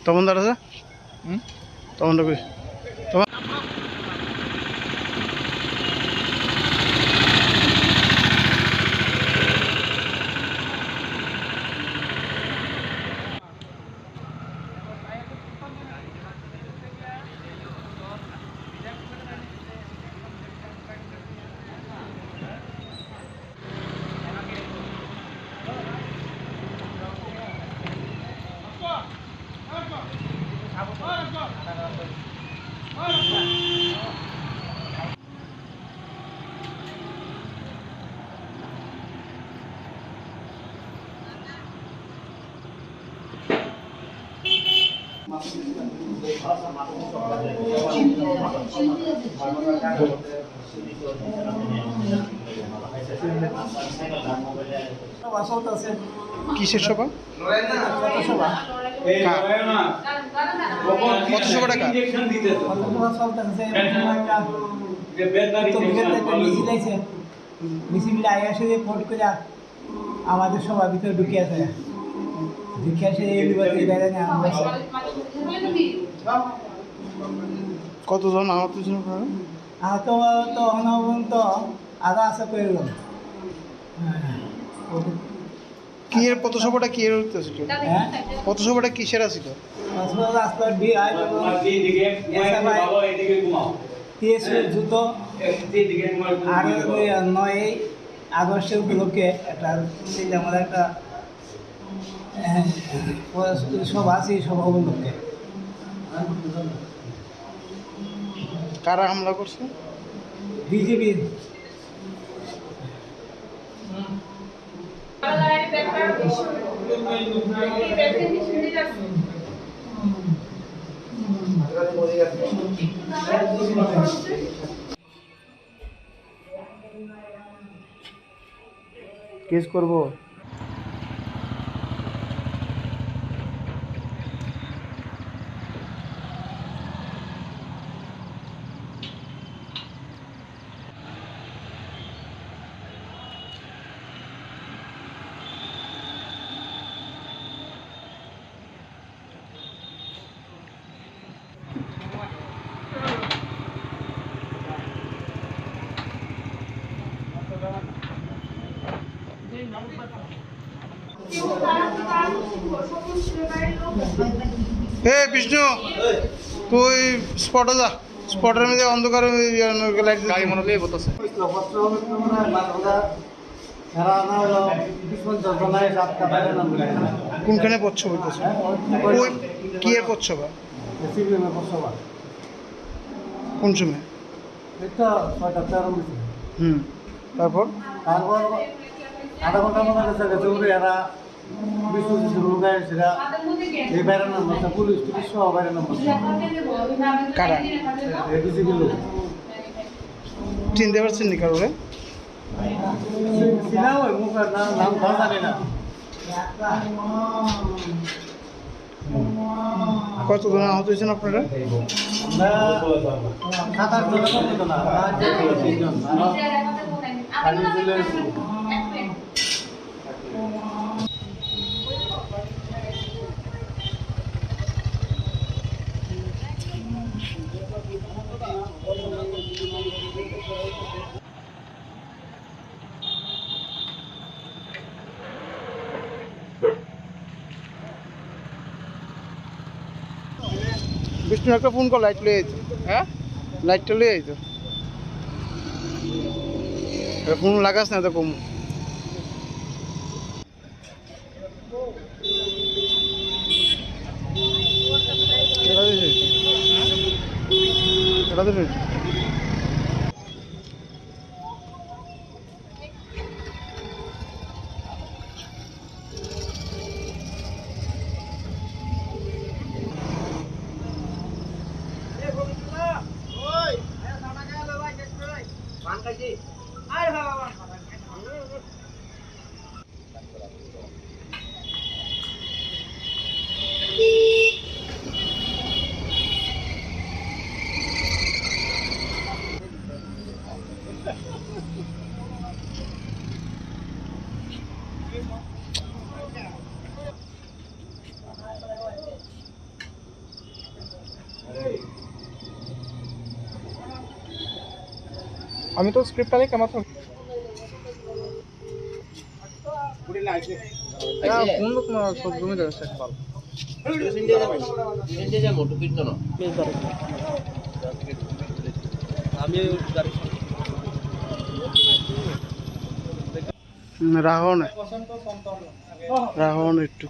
তপন দাঁড় আছে তপন কই তপন কিসের সভা কত সভা টাকা আমাদের সবার ভিতরে ঢুকে আছে ঢুকে আসে কতজন আহত ছিল আহত তো অনবন্ত আধা আশা করে গেলাম কি এর পথসভাটা কি এর হইতেছিল পথসভাটা কিসের ছিল রাস্তার জুতো আর 9 আগস্টের উপলক্ষে একটা আমাদের একটা সভা আছে এই সভা উপলক্ষে কারা হামলা করছে বিজেপি কেস করব হে বিষ্ণু তুই স্পটে যা স্পটের মধ্যে অন্ধকার লাইট গাড়ি মনে হলে বলতেছে কোনখানে পচ্ছ বলতেছে কি এর পচ্ছ বা কোন সময় তারপর আধা ঘন্টার মতো গেছে এরা এই বাইরের নাম্বার পুলিশ টুলিশ সহ বাইরের নাম্বার কারা বিজেপি লোক চিনতে পারছেন নি কারোরে মুখের নাম জানি না কতজন আহত হয়েছেন আপনারা বিষ্ণু একটা ফোন কর লাইট লয়ে যেত হ্যাঁ লাইটটা লয়ে যেত ফোন লাগাস না তো কম আমি তো স্ক্রিপ্ট পালে কেমন কোন লোক সব জমি দেবে ভালো রাহন রাহন একটু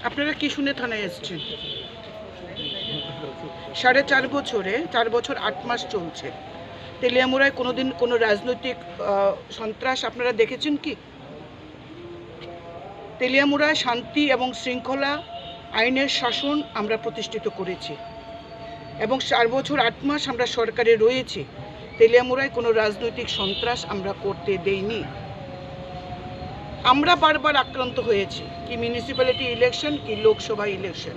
আপনারা কি শুনে থানায় এসেছেন? 4.5 বছরে 4 বছর 8 মাস চলছে। তেলিয়ামুড়ায় কোনোদিন কোনো রাজনৈতিক সন্ত্রাস আপনারা দেখেছেন কি? তেলিয়ামুড়ায় শান্তি এবং শৃঙ্খলা আইনের শাসন আমরা প্রতিষ্ঠিত করেছি এবং 4 বছর 8 মাস আমরা সরকারে রয়েছি। তেলিয়ামুড়ায় কোনো রাজনৈতিক সন্ত্রাস আমরা করতে দেইনি। আমরা বারবার আক্রান্ত হয়েছি, কি মিউনিসিপ্যালিটি ইলেকশন কি লোকসভা ইলেকশন,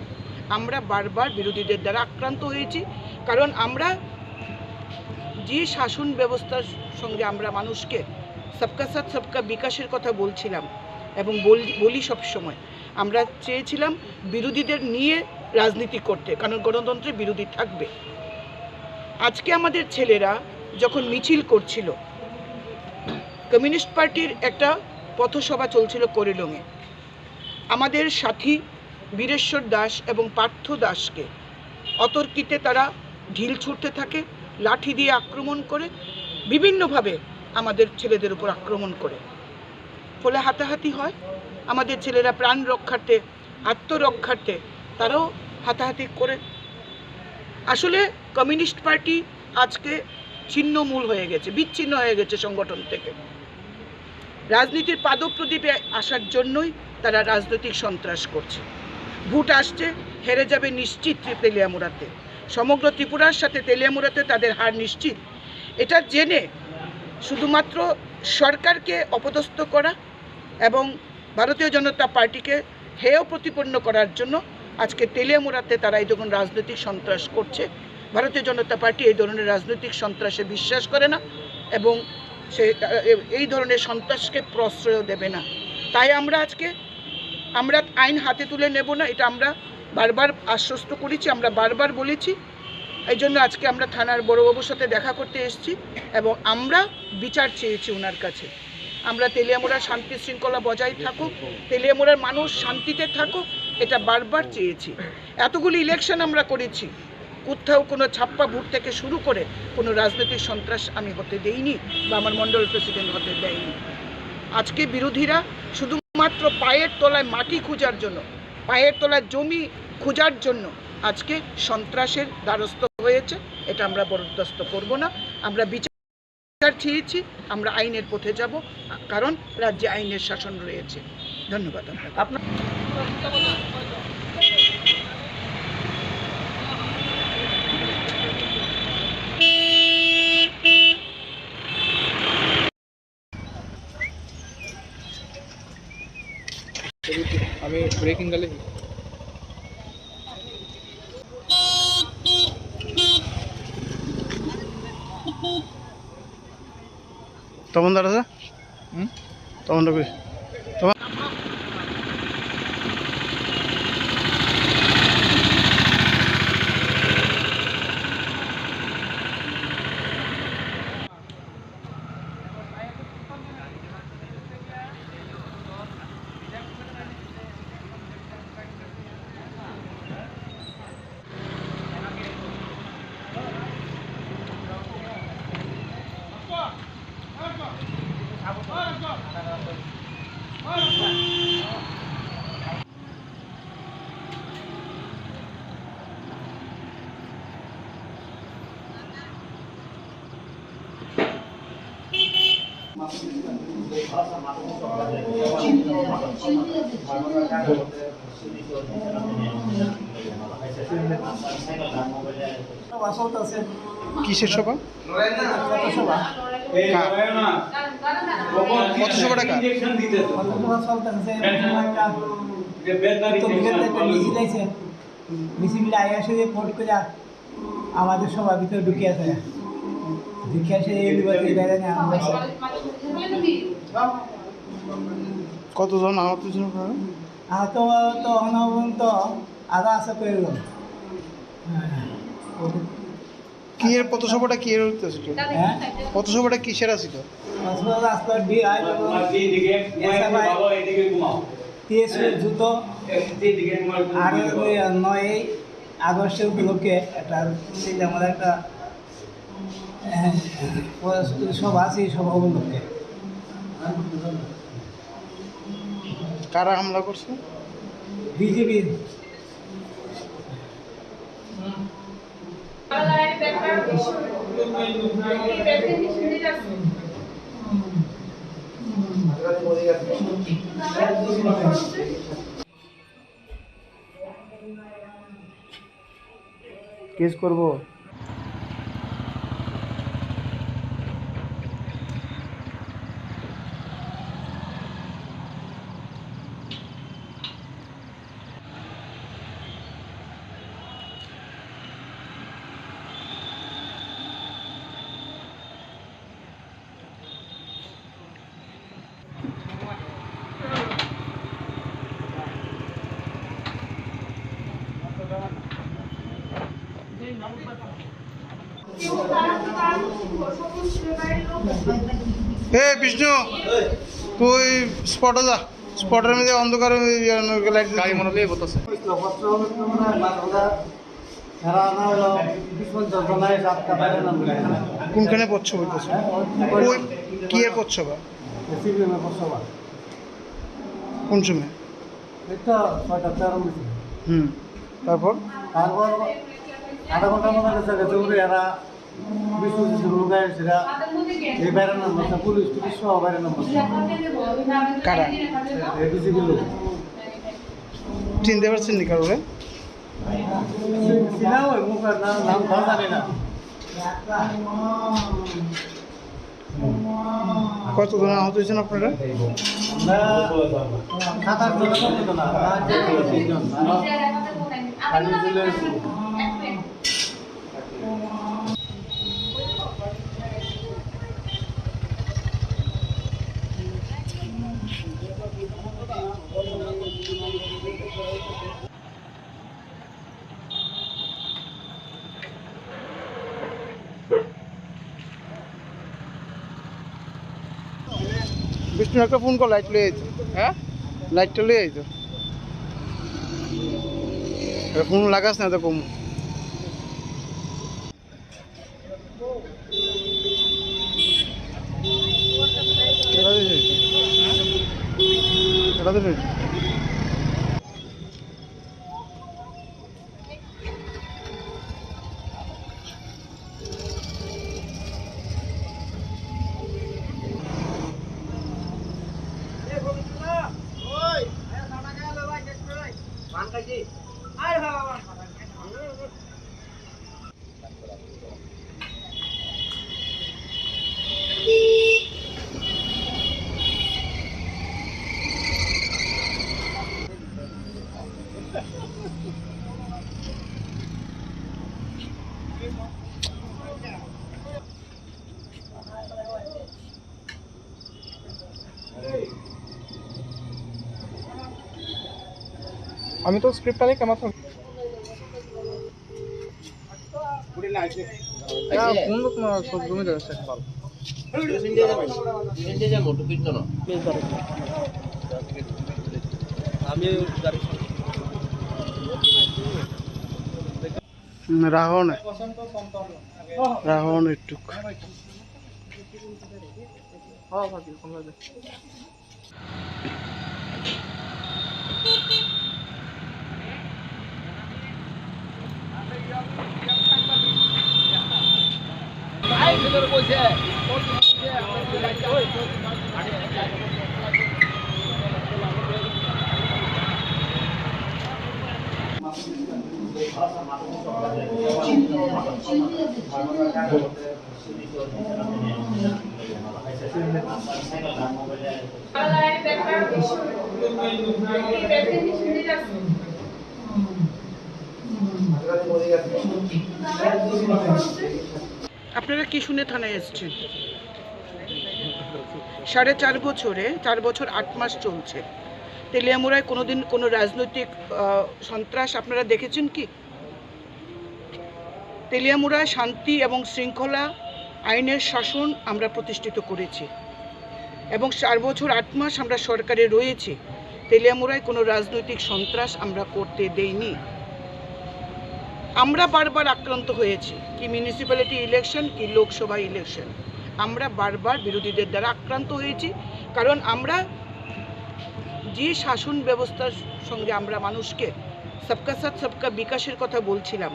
আমরা বারবার বিরোধীদের দ্বারা আক্রান্ত হয়েছি। কারণ আমরা যে শাসন ব্যবস্থার সঙ্গে আমরা মানুষকে সবকা সাথ সবকা বিকাশের কথা বলছিলাম এবং বলি সবসময়, আমরা চেয়েছিলাম বিরোধীদের নিয়ে রাজনীতি করতে, কারণ গণতন্ত্রে বিরোধী থাকবে। আজকে আমাদের ছেলেরা যখন মিছিল করছিল, কমিউনিস্ট পার্টির একটা পথসভা চলছিল করিলংয়ে, আমাদের সাথী বীরেশ্বর দাস এবং পার্থ দাসকে অতর্কিতে তারা ঢিল ছুটতে থাকে, লাঠি দিয়ে আক্রমণ করে, বিভিন্নভাবে আমাদের ছেলেদের উপর আক্রমণ করে, ফলে হাতাহাতি হয়। আমাদের ছেলেরা প্রাণ রক্ষার্থে, আত্মরক্ষার্থে তারাও হাতাহাতি করে। আসলে কমিউনিস্ট পার্টি আজকে ছিন্নমূল হয়ে গেছে, বিচ্ছিন্ন হয়ে গেছে সংগঠন থেকে। রাজনীতির পাদপ্রদীপে আসার জন্যই তারা রাজনৈতিক সন্ত্রাস করছে। ভোট আসছে, হেরে যাবে নিশ্চিত তেলিয়ামুড়াতে, সমগ্র ত্রিপুরার সাথে তেলিয়ামুড়াতে তাদের হার নিশ্চিত। এটা জেনে শুধুমাত্র সরকারকে অপদস্থ করা এবং ভারতীয় জনতা পার্টিকে হেয় প্রতিপন্ন করার জন্য আজকে তেলিয়ামুড়াতে তারা এই ধরনের রাজনৈতিক সন্ত্রাস করছে। ভারতীয় জনতা পার্টি এই ধরনের রাজনৈতিক সন্ত্রাসে বিশ্বাস করে না এবং সে এই ধরনের সন্ত্রাসকে প্রশ্রয় দেবে না। তাই আমরা আইন হাতে তুলে নেব না, এটা আমরা বারবার আশ্বস্ত করেছি, আমরা বারবার বলেছি। এই জন্য আজকে আমরা থানার বড়বাবুর সাথে দেখা করতে এসেছি এবং আমরা বিচার চেয়েছি ওনার কাছে। আমরা তেলিয়ামুড়ার শান্তি শৃঙ্খলা বজায় থাকুক, তেলিয়ামুড়ার মানুষ শান্তিতে থাকুক, এটা বারবার চেয়েছি। এতগুলি ইলেকশন আমরা করেছি, কোথাও কোনো ছাপ্পা ভোট থেকে শুরু করে কোনো রাজনৈতিক সন্ত্রাস আমি হতে দেইনি বা আমার মণ্ডল প্রেসিডেন্ট হতে দেয়নি। আজকে বিরোধীরা শুধুমাত্র পায়ের তলায় মাটি খোঁজার জন্য, পায়ের তলায় জমি খোঁজার জন্য আজকে সন্ত্রাসের দ্বারস্থ হয়েছে। এটা আমরা বরদাস্ত করব না। আমরা বিচার চেয়েছি, আমরা আইনের পথে যাব, কারণ রাজ্যে আইনের শাসন রয়েছে। ধন্যবাদ। আপনার আমি ব্রেকিং গেলে তখন দাঁড়া তখন আসল আছে কিসের সভা? কত সভা কত সভা টাকা? কত সভা চলতেছে একটা মিছিল আছে মিছিলটা আসে যে ভোট করে আমাদের সবার ভিতরে ঢুকে আছে ঢুকে আসে এই বিভাগে দেখা যায় আমরা কতজন আহত ছিল? আহত তো অনবন্ত আরো আছে কয়েকজন কি এর পথসভাটা কি এর ছিল? হ্যাঁ পথসভাটা কিসের ছিল? রাস্তার দিয়ে আয় টিএসএর জুতো আর 9 আগস্টের উপলক্ষে একটা আমাদের একটা সভা আছে এই সভা উপলক্ষে কারা হামলা করছে? বিজেপির কেস করব। বিষ্ণু তুই স্পটে যা, স্পটের মধ্যে অন্ধকার লাইট গাড়ি মনে দিয়ে বলতেছে। কোনখানে পড়ছো বলতেছে? ওই কি এর পড়ছো বা কোন সময়? তারপর আধা ঘন্টার মতো গেছে এরা এই বাইরের নাম্বার পুলিশ টুলিশ সহ বাইরের নাম্বার কারা বিজেপি লোক চিনতে পারছেন নি কারোরে? চিনাও মুখের নাম ধরা জানি না। কতজন আহত হয়েছেন আপনারা? আমরা 7-8 জন না 3 জন বিষ্ণু একটা ফোন কর, লাইট লয়ে যেত। হ্যাঁ লাইটটা লয়ে যেত, ফোন লাগাস না তো কম। আমি তো স্ক্রিপ্ট আনি কেমন কোন সব জমি যাচ্ছে ভালো রাহন রাহন একটু ভিতরে বসে আপনারা কি শুনে থানায় এসেছেন? 4.5 বছরে 4 বছর 8 মাস চলছে। তেলিয়ামুড়ায় কোনোদিন কোনো রাজনৈতিক সন্ত্রাস আপনারা দেখেছেন কি? তেলিয়ামুড়ায় শান্তি এবং শৃঙ্খলা, আইনের শাসন আমরা প্রতিষ্ঠিত করেছি এবং 4 বছর 8 মাস আমরা সরকারে রয়েছি। তেলিয়ামুড়ায় কোনো রাজনৈতিক সন্ত্রাস আমরা করতে দেইনি। আমরা বারবার আক্রান্ত হয়েছি, কি মিউনিসিপ্যালিটি ইলেকশন কি লোকসভা ইলেকশন, আমরা বারবার বিরোধীদের দ্বারা আক্রান্ত হয়েছি। কারণ আমরা যে শাসন ব্যবস্থার সঙ্গে আমরা মানুষকে সবকা সাথ সবকা বিকাশের কথা বলছিলাম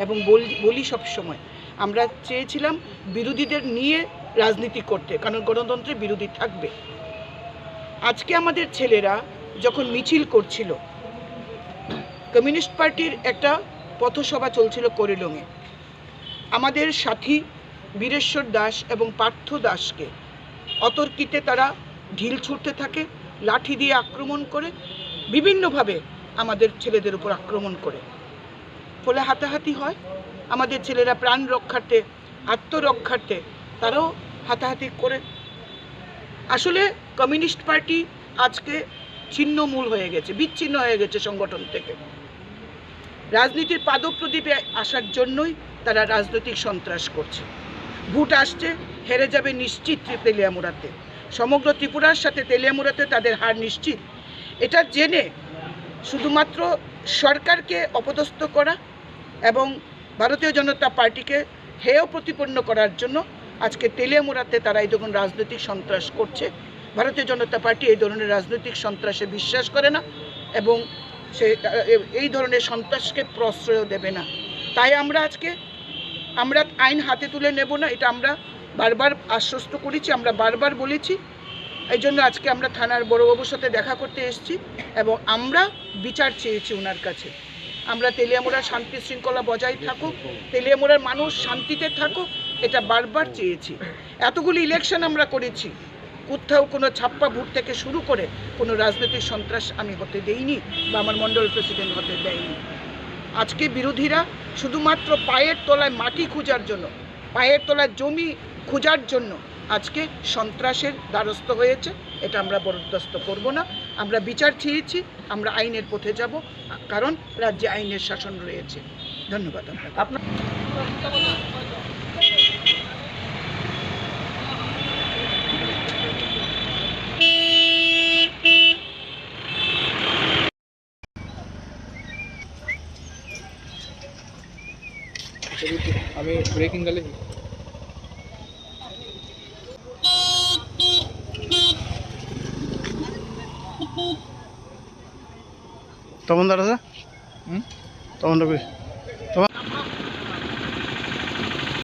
এবং বলি সবসময়, আমরা চেয়েছিলাম বিরোধীদের নিয়ে রাজনীতি করতে, কারণ গণতন্ত্রে বিরোধী থাকবে। আজকে আমাদের ছেলেরা যখন মিছিল করছিল, কমিউনিস্ট পার্টির একটা পথসভা চলছিল করিডোঙে, আমাদের সাথী বীরেশ্বর দাস এবং পার্থ দাসকে অতর্কিতে তারা ঢিল ছুটতে থাকে, লাঠি দিয়ে আক্রমণ করে, বিভিন্নভাবে আমাদের ছেলেদের উপর আক্রমণ করে, ফলে হাতাহাতি হয়। আমাদের ছেলেরা প্রাণ রক্ষার্থে, আত্মরক্ষার্থে তারাও হাতাহাতি করে। আসলে কমিউনিস্ট পার্টি আজকে ছিন্নমূল হয়ে গেছে, বিচ্ছিন্ন হয়ে গেছে সংগঠন থেকে। রাজনীতির পাদপ্রদীপে আসার জন্যই তারা রাজনৈতিক সন্ত্রাস করছে। ভোট আসছে, হেরে যাবে নিশ্চিত তেলিয়ামুড়াতে, সমগ্র ত্রিপুরার সাথে তেলিয়ামুড়াতে তাদের হার নিশ্চিত। এটা জেনে শুধুমাত্র সরকারকে অপদস্থ করা এবং ভারতীয় জনতা পার্টিকে হেয় প্রতিপন্ন করার জন্য আজকে তেলিয়ামুড়াতে তারা এই ধরনের রাজনৈতিক সন্ত্রাস করছে। ভারতীয় জনতা পার্টি এই ধরনের রাজনৈতিক সন্ত্রাসে বিশ্বাস করে না এবং সে এই ধরনের সন্ত্রাসকে প্রশ্রয় দেবে না। তাই আমরা আইন হাতে তুলে নেব না, এটা আমরা বারবার আশ্বস্ত করেছি, আমরা বারবার বলেছি। এই জন্য আজকে আমরা থানার বড়বাবুর সাথে দেখা করতে এসেছি এবং আমরা বিচার চেয়েছি ওনার কাছে। আমরা তেলিয়ামুড়ার শান্তি শৃঙ্খলা বজায় থাকুক, তেলিয়ামুড়ার মানুষ শান্তিতে থাকুক, এটা বারবার চেয়েছি। এতগুলি ইলেকশন আমরা করেছি, কোথাও কোনো ছাপ্পা ভোট থেকে শুরু করে কোনো রাজনৈতিক সন্ত্রাস আমি হতে দেইনি বা আমার মণ্ডল প্রেসিডেন্ট হতে দেয়নি। আজকে বিরোধীরা শুধুমাত্র পায়ের তলায় মাটি খোঁজার জন্য, পায়ের তলায় জমি খোঁজার জন্য আজকে সন্ত্রাসের দ্বারস্থ হয়েছে। এটা আমরা বরদাস্ত করব না। আমরা বিচার চেয়েছি, আমরা আইনের পথে যাব, কারণ রাজ্যে আইনের শাসন রয়েছে। ধন্যবাদ আপনার। আমি ব্রেকিং গেলে তখন দাঁড়াছে তখন